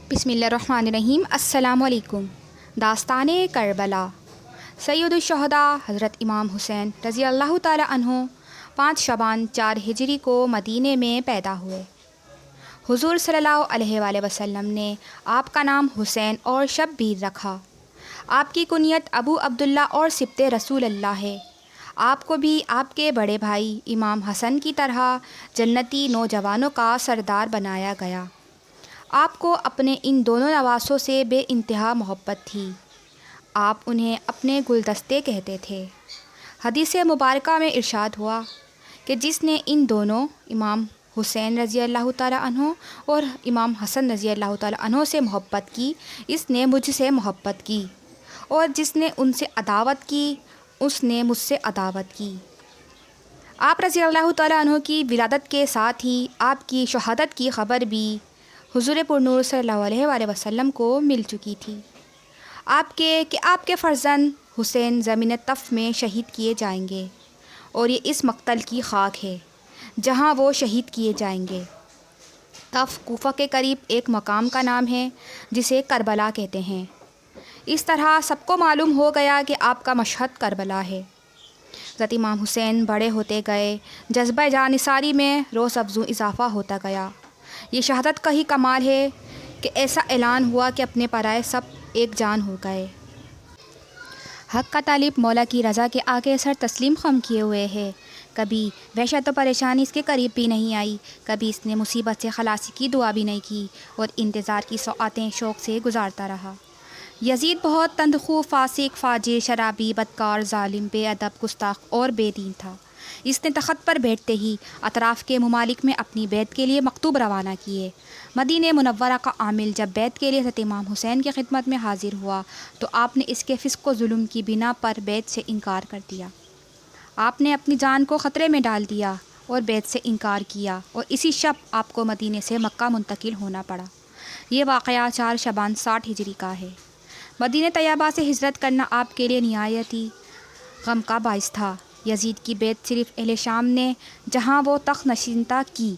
بسم اللہ الرحمن الرحیم۔ السلام علیکم۔ داستان کربلا۔ سید الشہداء حضرت امام حسین رضی اللہ تعالی عنہ 5 شعبان 4 ہجری کو مدینے میں پیدا ہوئے۔ حضور صلی اللہ علیہ وآلہ وسلم نے آپ کا نام حسین اور شبیر رکھا۔ آپ کی کنیت ابو عبداللہ اور سبط رسول اللہ ہے۔ آپ کو بھی آپ کے بڑے بھائی امام حسن کی طرح جنتی نوجوانوں کا سردار بنایا گیا۔ آپ کو اپنے ان دونوں نواسوں سے بے انتہا محبت تھی۔ آپ انہیں اپنے گلدستے کہتے تھے۔ حدیث مبارکہ میں ارشاد ہوا کہ جس نے ان دونوں امام حسین رضی اللہ تعالیٰ عنہ اور امام حسن رضی اللہ تعالیٰ عنہ سے محبت کی، اس نے مجھ سے محبت کی، اور جس نے ان سے عداوت کی، اس نے مجھ سے عداوت کی۔ آپ رضی اللہ تعالیٰ عنہ کی ولادت کے ساتھ ہی آپ کی شہادت کی خبر بھی حضور پرنور صلی اللہ علیہ وآلہ وسلم کو مل چکی تھی۔ آپ کے فرزند حسین زمین طف میں شہید کیے جائیں گے، اور یہ اس مقتل کی خاک ہے جہاں وہ شہید کیے جائیں گے۔ طف کوفہ کے قریب ایک مقام کا نام ہے جسے کربلا کہتے ہیں۔ اس طرح سب کو معلوم ہو گیا کہ آپ کا مشہد کربلا ہے۔ حضرت امام حسین بڑے ہوتے گئے، جذبہ جانثاری میں روز افزوں اضافہ ہوتا گیا۔ یہ شہادت کا ہی کمال ہے کہ ایسا اعلان ہوا کہ اپنے پرائے سب ایک جان ہو گئے۔ حق کا طالب مولا کی رضا کے آگے سر تسلیم خم کیے ہوئے ہے۔ کبھی وحشت و پریشانی اس کے قریب بھی نہیں آئی، کبھی اس نے مصیبت سے خلاصی کی دعا بھی نہیں کی، اور انتظار کی ساعتیں شوق سے گزارتا رہا۔ یزید بہت تندخو، فاسق، فاجر، شرابی، بدکار، ظالم، بے ادب، گستاخ اور بے دین تھا۔ اس نے تخت پر بیٹھتے ہی اطراف کے ممالک میں اپنی بیعت کے لیے مکتوب روانہ کیے۔ مدینہ منورہ کا عامل جب بیعت کے لیے حضرت امام حسین کی خدمت میں حاضر ہوا تو آپ نے اس کے فسق و ظلم کی بنا پر بیعت سے انکار کر دیا۔ آپ نے اپنی جان کو خطرے میں ڈال دیا اور بیعت سے انکار کیا، اور اسی شب آپ کو مدینہ سے مکہ منتقل ہونا پڑا۔ یہ واقعہ 4 شعبان 60 ہجری کا ہے۔ مدینہ طیبہ سے ہجرت کرنا آپ کے لیے نہایت ہی غم کا باعث تھا۔ یزید کی بیعت صرف اہل شام نے جہاں وہ تخت نشینتا کی۔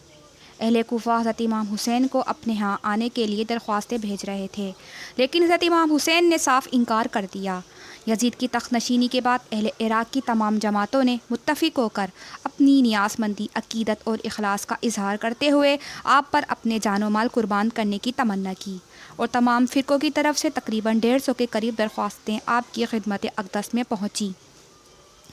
اہل کوفہ حضرت امام حسین کو اپنے ہاں آنے کے لیے درخواستیں بھیج رہے تھے، لیکن حضرت امام حسین نے صاف انکار کر دیا۔ یزید کی تخت نشینی کے بعد اہل عراق کی تمام جماعتوں نے متفق ہو کر اپنی نیاز مندی، عقیدت اور اخلاص کا اظہار کرتے ہوئے آپ پر اپنے جان و مال قربان کرنے کی تمنا کی، اور تمام فرقوں کی طرف سے تقریباً 150 کے قریب درخواستیں آپ کی خدمت اقدس میں پہنچیں۔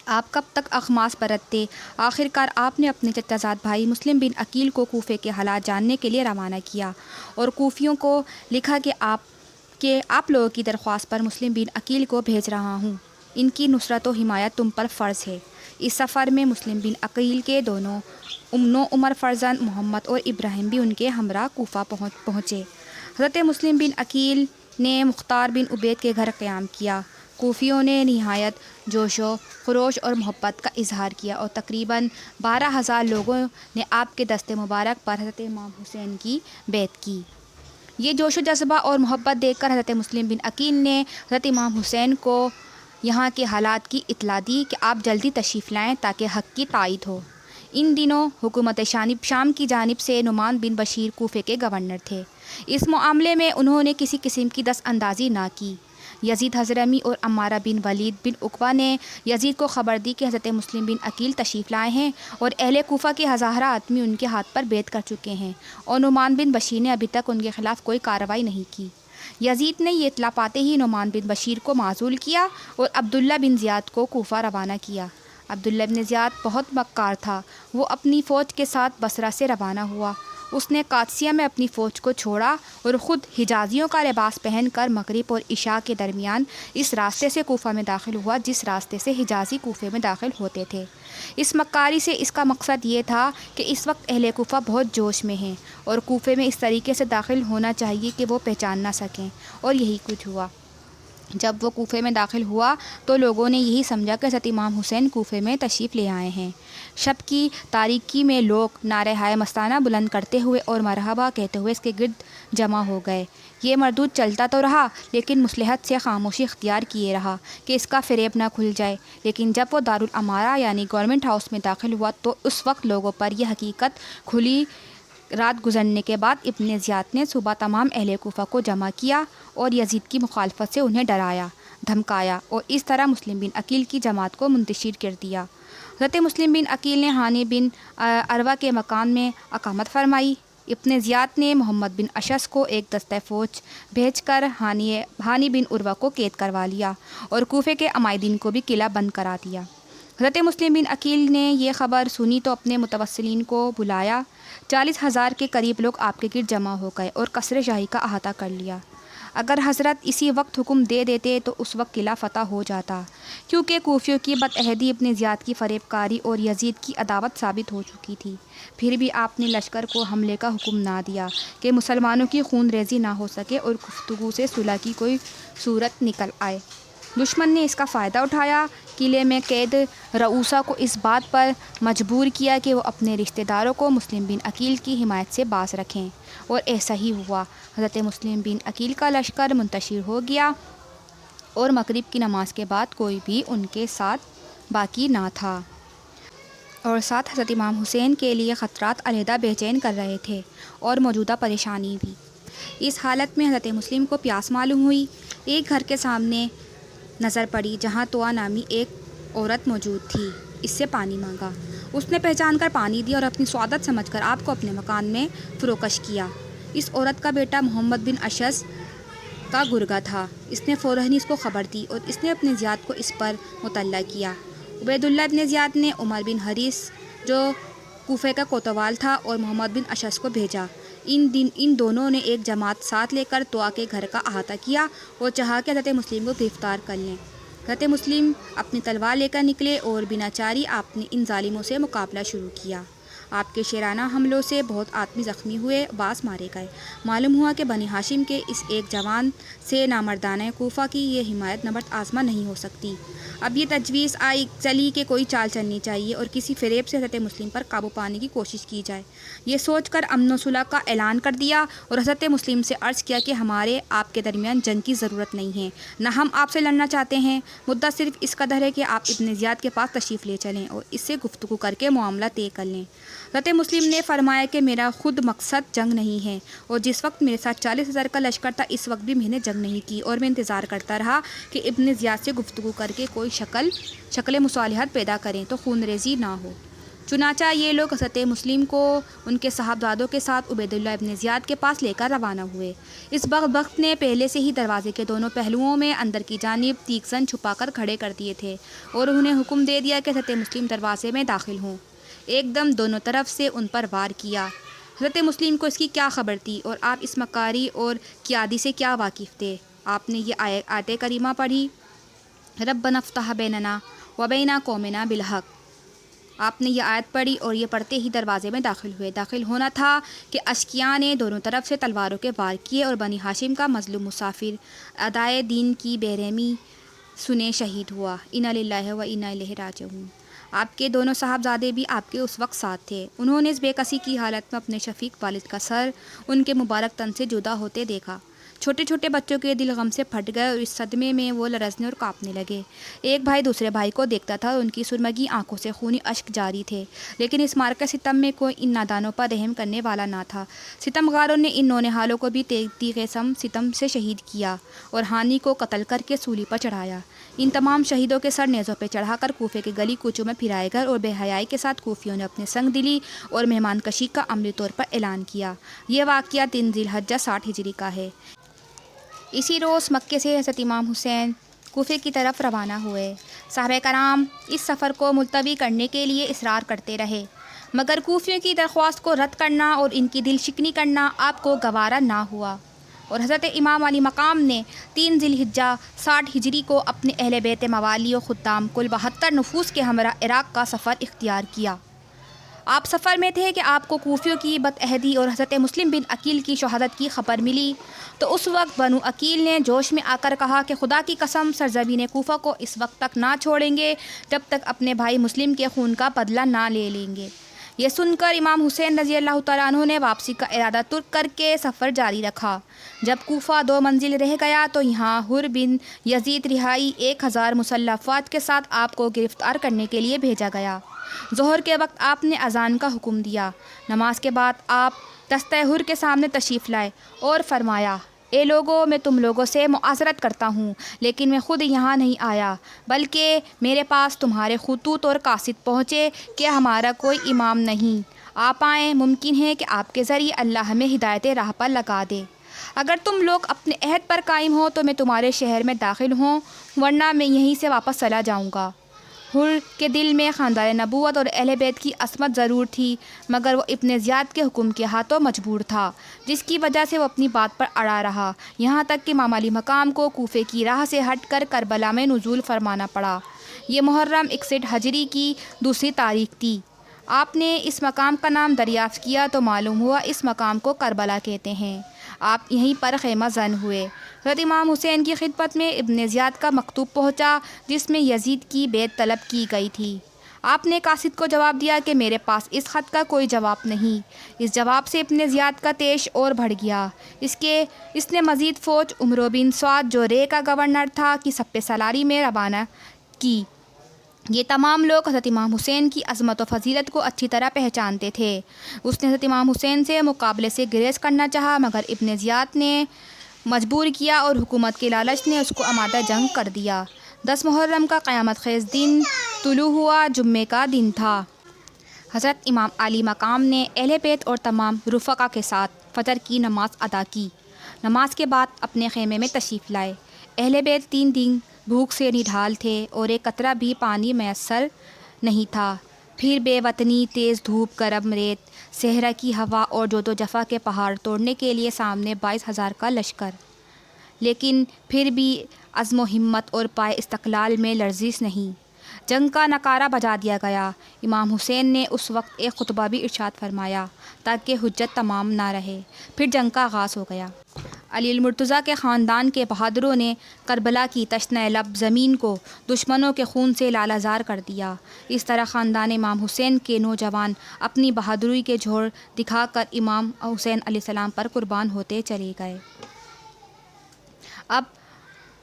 آپ کب تک اخماس برتتے؟ آخرکار آپ نے اپنے چچا زاد بھائی مسلم بن عقیل کو کوفے کے حالات جاننے کے لیے روانہ کیا، اور کوفیوں کو لکھا کہ آپ لوگوں کی درخواست پر مسلم بن عقیل کو بھیج رہا ہوں۔ ان کی نصرت و حمایت تم پر فرض ہے۔ اس سفر میں مسلم بن عقیل کے دونوں عمر فرزند محمد اور ابراہیم بھی ان کے ہمراہ کوفہ پہنچے۔ حضرت مسلم بن عقیل نے مختار بن عبید کے گھر قیام کیا۔ کوفیوں نے نہایت جوش و خروش اور محبت کا اظہار کیا، اور تقریباً 12,000 لوگوں نے آپ کے دست مبارک پر حضرت امام حسین کی بیعت کی۔ یہ جوش و جذبہ اور محبت دیکھ کر حضرت مسلم بن عقیل نے حضرت امام حسین کو یہاں کے حالات کی اطلاع دی کہ آپ جلدی تشریف لائیں تاکہ حق کی تائید ہو۔ ان دنوں حکومت شام کی جانب سے نعمان بن بشیر کوفے کے گورنر تھے۔ اس معاملے میں انہوں نے کسی قسم کی دست اندازی نہ کی۔ یزید حضرمی اور عمارہ بن ولید بن عقبہ نے یزید کو خبر دی کہ حضرت مسلم بن عقیل تشریف لائے ہیں، اور اہل کوفہ کے ہزارہ آدمی ان کے ہاتھ پر بیعت کر چکے ہیں، اور نعمان بن بشیر نے ابھی تک ان کے خلاف کوئی کارروائی نہیں کی۔ یزید نے یہ اطلاع پاتے ہی نعمان بن بشیر کو معزول کیا اور عبداللہ بن زیاد کو کوفہ روانہ کیا۔ عبداللہ بن زیاد بہت مکار تھا۔ وہ اپنی فوج کے ساتھ بصرہ سے روانہ ہوا۔ اس نے قادسیہ میں اپنی فوج کو چھوڑا اور خود حجازیوں کا لباس پہن کر مغرب اور عشاء کے درمیان اس راستے سے کوفہ میں داخل ہوا جس راستے سے حجازی کوفے میں داخل ہوتے تھے۔ اس مکاری سے اس کا مقصد یہ تھا کہ اس وقت اہل کوفہ بہت جوش میں ہیں، اور کوفے میں اس طریقے سے داخل ہونا چاہیے کہ وہ پہچان نہ سکیں، اور یہی کچھ ہوا۔ جب وہ کوفے میں داخل ہوا تو لوگوں نے یہی سمجھا کہ حضرت امام حسین کوفے میں تشریف لے آئے ہیں۔ شب کی تاریکی میں لوگ نعرہ ہائے مستانہ بلند کرتے ہوئے اور مرحبا کہتے ہوئے اس کے گرد جمع ہو گئے۔ یہ مردود چلتا تو رہا، لیکن مصلحت سے خاموشی اختیار کیے رہا کہ اس کا فریب نہ کھل جائے۔ لیکن جب وہ دارالامارہ یعنی گورنمنٹ ہاؤس میں داخل ہوا تو اس وقت لوگوں پر یہ حقیقت کھلی رات گزرنے کے بعد ابن زیاد نے صبح تمام اہل کوفہ کو جمع کیا اور یزید کی مخالفت سے انہیں ڈرایا، دھمکایا اور اس طرح مسلم بن عقیل کی جماعت کو منتشر کر دیا۔ حضرت مسلم بن عقیل نے ہانی بن عروہ کے مکان میں اقامت فرمائی۔ ابن زیاد نے محمد بن اشعث کو ایک دستہ فوج بھیج کر ہانی بن عروہ کو قید کروا لیا اور کوفے کے عمائدین کو بھی قلعہ بند کرا دیا۔ حضرت مسلم بن عقیل نے یہ خبر سنی تو اپنے متوسلین کو بلایا۔ 40,000 کے قریب لوگ آپ کے گرد جمع ہو گئے اور قصر شاہی کا احاطہ کر لیا۔ اگر حضرت اسی وقت حکم دے دیتے تو اس وقت قلعہ فتح ہو جاتا، کیونکہ کوفیوں کی بدعہدی ابن زیاد کی فریب کاری اور یزید کی عداوت ثابت ہو چکی تھی۔ پھر بھی آپ نے لشکر کو حملے کا حکم نہ دیا کہ مسلمانوں کی خون ریزی نہ ہو سکے اور گفتگو سے صلح کی کوئی صورت نکل آئے۔ دشمن نے اس کا فائدہ اٹھایا، قلعے میں قید رؤوسا کو اس بات پر مجبور کیا کہ وہ اپنے رشتہ داروں کو مسلم بن عقیل کی حمایت سے باز رکھیں، اور ایسا ہی ہوا۔ حضرت مسلم بن عقیل کا لشکر منتشر ہو گیا اور مغرب کی نماز کے بعد کوئی بھی ان کے ساتھ باقی نہ تھا، اور ساتھ حضرت امام حسین کے لیے خطرات علیحدہ بے چین کر رہے تھے اور موجودہ پریشانی بھی۔ اس حالت میں حضرت مسلم کو پیاس معلوم ہوئی۔ ایک گھر کے سامنے نظر پڑی جہاں طوع نامی ایک عورت موجود تھی۔ اس سے پانی مانگا۔ اس نے پہچان کر پانی دیا اور اپنی سعادت سمجھ کر آپ کو اپنے مکان میں فروکش کیا۔ اس عورت کا بیٹا محمد بن اشعث کا گرگا تھا۔ اس نے فوراً اس کو خبر دی اور اس نے اپنے زیاد کو اس پر مطلع کیا۔ عبید اللہ ابن زیاد نے عمر بن حریث جو کوفے کا کوتوال تھا اور محمد بن اشعث کو بھیجا۔ ان دونوں نے ایک جماعت ساتھ لے کر طوع کے گھر کا احاطہ کیا اور چاہا کہ حضرت مسلم کو گرفتار کر لیں۔ حضرت مسلم اپنی تلوار لے کر نکلے اور بنا چاری آپ نے ان ظالموں سے مقابلہ شروع کیا۔ آپ کے شیرانہ حملوں سے بہت آدمی زخمی ہوئے، بعض مارے گئے۔ معلوم ہوا کہ بنی ہاشم کے اس ایک جوان سے نامردانہ کوفہ کی یہ حمایت نبرد آزما نہیں ہو سکتی۔ اب یہ تجویز چلی کہ کوئی چال چلنی چاہیے اور کسی فریب سے حضرت مسلم پر قابو پانے کی کوشش کی جائے۔ یہ سوچ کر امن و صلح کا اعلان کر دیا اور حضرت مسلم سے عرض کیا کہ ہمارے آپ کے درمیان جنگ کی ضرورت نہیں ہے، نہ ہم آپ سے لڑنا چاہتے ہیں۔ مدعا صرف اس قدر ہے کہ آپ ابن زیاد کے پاس تشریف لے چلیں اور اس سے گفتگو کر کے معاملہ طے کر لیں۔ حضرت مسلم نے فرمایا کہ میرا خود مقصد جنگ نہیں ہے، اور جس وقت میرے ساتھ 40,000 کا لشکر تھا اس وقت بھی میں نے جنگ نہیں کی، اور میں انتظار کرتا رہا کہ ابن زیاد سے گفتگو کر کے کوئی شکل مصالحت پیدا کریں تو خون ریزی نہ ہو۔ چنانچہ یہ لوگ حضرت مسلم کو ان کے صاحبزادوں کے ساتھ عبید اللہ ابن زیاد کے پاس لے کر روانہ ہوئے۔ اس بدبخت نے پہلے سے ہی دروازے کے دونوں پہلوؤں میں اندر کی جانب تیغ زن چھپا کر کھڑے کر دیے تھے اور انہیں حکم دے دیا کہ حضرت مسلم دروازے میں داخل ہوں۔ ایک دم دونوں طرف سے ان پر وار کیا۔ حضرت مسلم کو اس کی کیا خبر تھی اور آپ اس مکاری اور قیادی سے کیا واقف تھے؟ آپ نے یہ آیت کریمہ پڑھی، ربنا افتح بیننا وبین قومنا بالحق۔ آپ نے یہ آیت پڑھی اور یہ پڑھتے ہی دروازے میں داخل ہوئے۔ داخل ہونا تھا کہ اشقیاء نے دونوں طرف سے تلواروں کے وار کیے اور بنی ہاشم کا مظلوم مسافر ادائے دین کی بے رحمی سنے شہید ہوا۔ انا للہ و انا الیہ راجعون۔ آپ کے دونوں صاحبزادے بھی آپ کے اس وقت ساتھ تھے۔ انہوں نے اس بے کسی کی حالت میں اپنے شفیق والد کا سر ان کے مبارک تن سے جدا ہوتے دیکھا۔ چھوٹے چھوٹے بچوں کے دل غم سے پھٹ گئے اور اس صدمے میں وہ لرزنے اور کانپنے لگے۔ ایک بھائی دوسرے بھائی کو دیکھتا تھا اور ان کی سرمگی آنکھوں سے خونی اشک جاری تھے، لیکن اس معرکہ ستم میں کوئی ان نادانوں پر رحم کرنے والا نہ تھا۔ ستم گاروں نے ان نونہالوں کو بھی تیغ ستم سے شہید کیا اور ہانی کو قتل کر کے سولی پر چڑھایا۔ ان تمام شہیدوں کے سر نیزوں پہ چڑھا کر کوفے کے گلی کوچوں میں پھرائے گئے اور بے حیائی کے ساتھ کوفیوں نے اپنے سنگ دلی اور مہمان کشی کا عملی طور پر اعلان کیا۔ یہ واقعہ 3 ذی الحجہ 60 ہجری کا ہے۔ اسی روز مکے سے حضرت امام حسین کوفے کی طرف روانہ ہوئے۔ صحابہ کرام اس سفر کو ملتوی کرنے کے لیے اصرار کرتے رہے، مگر کوفیوں کی درخواست کو رد کرنا اور ان کی دل شکنی کرنا آپ کو گوارا نہ ہوا، اور حضرت امام علی مقام نے 3 ذی الحجہ 60 ہجری کو اپنے اہل بیت موالی و خدام کل 72 نفوس کے ہمراہ عراق کا سفر اختیار کیا۔ آپ سفر میں تھے کہ آپ کو کوفیوں کی بدعہدی اور حضرت مسلم بن عقیل کی شہادت کی خبر ملی، تو اس وقت بنو عقیل نے جوش میں آ کر کہا کہ خدا کی قسم سرزمین کوفہ کو اس وقت تک نہ چھوڑیں گے جب تک اپنے بھائی مسلم کے خون کا بدلہ نہ لے لیں گے۔ یہ سن کر امام حسین رضی اللہ تعالیٰ عنہ نے واپسی کا ارادہ ترک کر کے سفر جاری رکھا۔ جب کوفہ 2 منزل رہ گیا تو یہاں حر بن یزید رہائی 1000 مسلح افواج کے ساتھ آپ کو گرفتار کرنے کے لیے بھیجا گیا۔ ظہر کے وقت آپ نے اذان کا حکم دیا۔ نماز کے بعد آپ دستہ حر کے سامنے تشریف لائے اور فرمایا اے لوگوں، میں تم لوگوں سے معذرت کرتا ہوں، لیکن میں خود یہاں نہیں آیا بلکہ میرے پاس تمہارے خطوط اور قاصد پہنچے کہ ہمارا کوئی امام نہیں، آپ آئیں، ممکن ہے کہ آپ کے ذریعے اللہ ہمیں ہدایت راہ پر لگا دے۔ اگر تم لوگ اپنے عہد پر قائم ہو تو میں تمہارے شہر میں داخل ہوں، ورنہ میں یہیں سے واپس چلا جاؤں گا۔ حر کے دل میں خاندان نبوت اور اہل بیت کی عصمت ضرور تھی، مگر وہ ابن زیاد کے حکم کے ہاتھوں مجبور تھا، جس کی وجہ سے وہ اپنی بات پر اڑا رہا، یہاں تک کہ امام علی مقام کو کوفے کی راہ سے ہٹ کر کربلا میں نزول فرمانا پڑا۔ یہ محرم 61 ہجری کی دوسری تاریخ تھی۔ آپ نے اس مقام کا نام دریافت کیا تو معلوم ہوا اس مقام کو کربلا کہتے ہیں۔ آپ یہیں پر خیمہ زن ہوئے۔ حضرت امام حسین کی خدمت میں ابن زیاد کا مکتوب پہنچا جس میں یزید کی بیعت طلب کی گئی تھی۔ آپ نے قاصد کو جواب دیا کہ میرے پاس اس خط کا کوئی جواب نہیں۔ اس جواب سے ابن زیاد کا طیش اور بڑھ گیا۔ اس نے مزید فوج عمرو بن سعد جو رے کا گورنر تھا کی سپہ سالاری میں روانہ کی۔ یہ تمام لوگ حضرت امام حسین کی عظمت و فضیلت کو اچھی طرح پہچانتے تھے۔ اس نے حضرت امام حسین سے مقابلے سے گریز کرنا چاہا، مگر ابن زیاد نے مجبور کیا اور حکومت کے لالچ نے اس کو آمادہ جنگ کر دیا۔ 10 محرم کا قیامت خیز دن طلوع ہوا، جمعے کا دن تھا۔ حضرت امام علی مقام نے اہل بیت اور تمام رفقا کے ساتھ فجر کی نماز ادا کی۔ نماز کے بعد اپنے خیمے میں تشریف لائے۔ اہل بیت 3 دن بھوک سے نڈھال تھے اور ایک قطرہ بھی پانی میسر نہیں تھا۔ پھر بے وطنی، تیز دھوپ، گرم ریت، صحرا کی ہوا اور جود و جفا کے پہاڑ توڑنے کے لیے سامنے 22,000 کا لشکر، لیکن پھر بھی عزم و ہمت اور پائے استقلال میں لرزش نہیں۔ جنگ کا نعرہ بجا دیا گیا۔ امام حسین نے اس وقت ایک خطبہ بھی ارشاد فرمایا تاکہ حجت تمام نہ رہے۔ پھر جنگ کا آغاز ہو گیا۔ علی المرتضیٰ کے خاندان کے بہادروں نے کربلا کی تشنہ لب زمین کو دشمنوں کے خون سے لالہ زار کر دیا۔ اس طرح خاندان امام حسین کے نوجوان اپنی بہادری کے جوہر دکھا کر امام حسین علیہ السلام پر قربان ہوتے چلے گئے۔ اب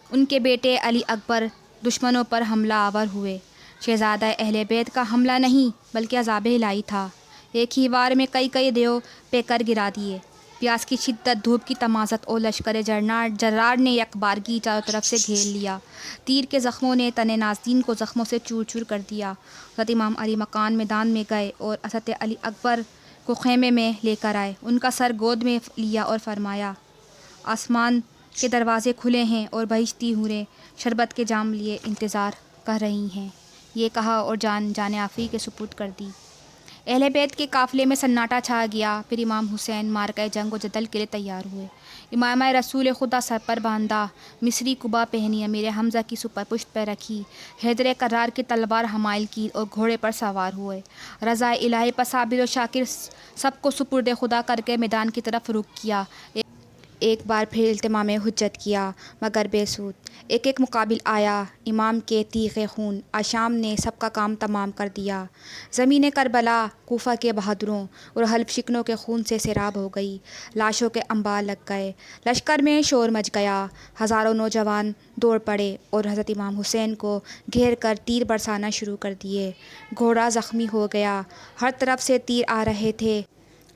ان کے بیٹے علی اکبر دشمنوں پر حملہ آور ہوئے۔ شہزادہ اہل بیت کا حملہ نہیں بلکہ عذاب الہی تھا۔ ایک ہی وار میں کئی دیو پیکر گرا دیے۔ پیاس کی شدت، دھوپ کی تمازت اور لشکر جرار نے یک بارگی چاروں طرف سے گھیر لیا۔ تیر کے زخموں نے تن نازنین کو زخموں سے چور چور کر دیا۔ حضرت امام علی مقام میدان میں گئے اور حضرت علی اکبر کو خیمے میں لے کر آئے، ان کا سر گود میں لیا اور فرمایا آسمان کے دروازے کھلے ہیں اور بہشتی حوریں شربت کے جام لیے انتظار کر رہی ہیں۔ یہ کہا اور جان آفری کے سپرد کر دی۔ اہل بیت کے قافلے میں سناٹا چھا گیا۔ پھر امام حسین مارکہ جنگ و جدل کے لیے تیار ہوئے۔ امامہ رسول خدا سر پر باندھا، مصری قبا پہنی، امیر حمزہ کی سپر پشت پہ رکھی، حیدر کرار کی تلوار حمائل کی اور گھوڑے پر سوار ہوئے۔ رضا الہی پر صابر و شاکر سب کو سپرد خدا کر کے میدان کی طرف رخ کیا۔ ایک بار پھر التمام حجت کیا مگر بے سود۔ ایک مقابل آیا، امام کے تیغ خون آشام نے سب کا کام تمام کر دیا۔ زمین کربلا کوفہ کے بہادروں اور حلب شکنوں کے خون سے سیراب ہو گئی۔ لاشوں کے انبار لگ گئے، لشکر میں شور مچ گیا۔ ہزاروں نوجوان دوڑ پڑے اور حضرت امام حسین کو گھیر کر تیر برسانا شروع کر دیے۔ گھوڑا زخمی ہو گیا، ہر طرف سے تیر آ رہے تھے۔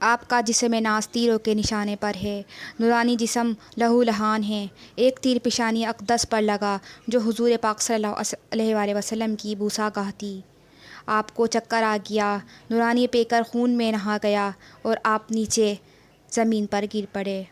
آپ کا جسم ناز تیروں کے نشانے پر ہے، نورانی جسم لہو لہان ہے۔ ایک تیر پیشانی اقدس پر لگا جو حضور پاک صلی اللہ علیہ وآلہ وسلم کی بوسہ گاہ تھی۔ آپ کو چکر آ گیا، نورانی پیکر خون میں نہا گیا اور آپ نیچے زمین پر گر پڑے۔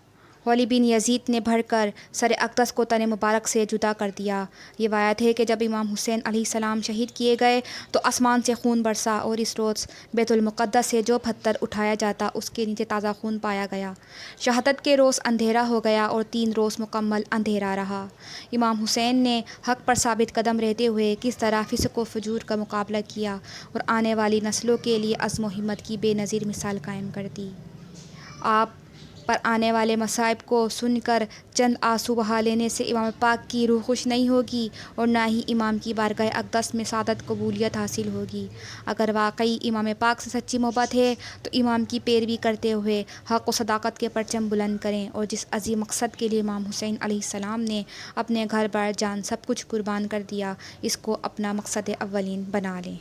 ولی بن یزید نے بڑھ کر سر اقدس کو تن مبارک سے جدا کر دیا۔ یہ روایت ہے کہ جب امام حسین علیہ السلام شہید کیے گئے تو آسمان سے خون برسا اور اس روز بیت المقدس سے جو پتھر اٹھایا جاتا اس کے نیچے تازہ خون پایا گیا۔ شہادت کے روز اندھیرا ہو گیا اور 3 روز مکمل اندھیرا رہا۔ امام حسین نے حق پر ثابت قدم رہتے ہوئے کس طرح فسق و فجور کا مقابلہ کیا اور آنے والی نسلوں کے لیے عزم و ہمت کی بے نظیر مثال قائم کر دی۔ آپ پر آنے والے مصائب کو سن کر چند آنسو بہا لینے سے امام پاک کی روح خوش نہیں ہوگی اور نہ ہی امام کی بارگاہ اقدس میں سعادت قبولیت حاصل ہوگی۔ اگر واقعی امام پاک سے سچی محبت ہے تو امام کی پیروی کرتے ہوئے حق و صداقت کے پرچم بلند کریں اور جس عظیم مقصد کے لیے امام حسین علیہ السلام نے اپنے گھر بار جان سب کچھ قربان کر دیا، اس کو اپنا مقصد اولین بنا لیں۔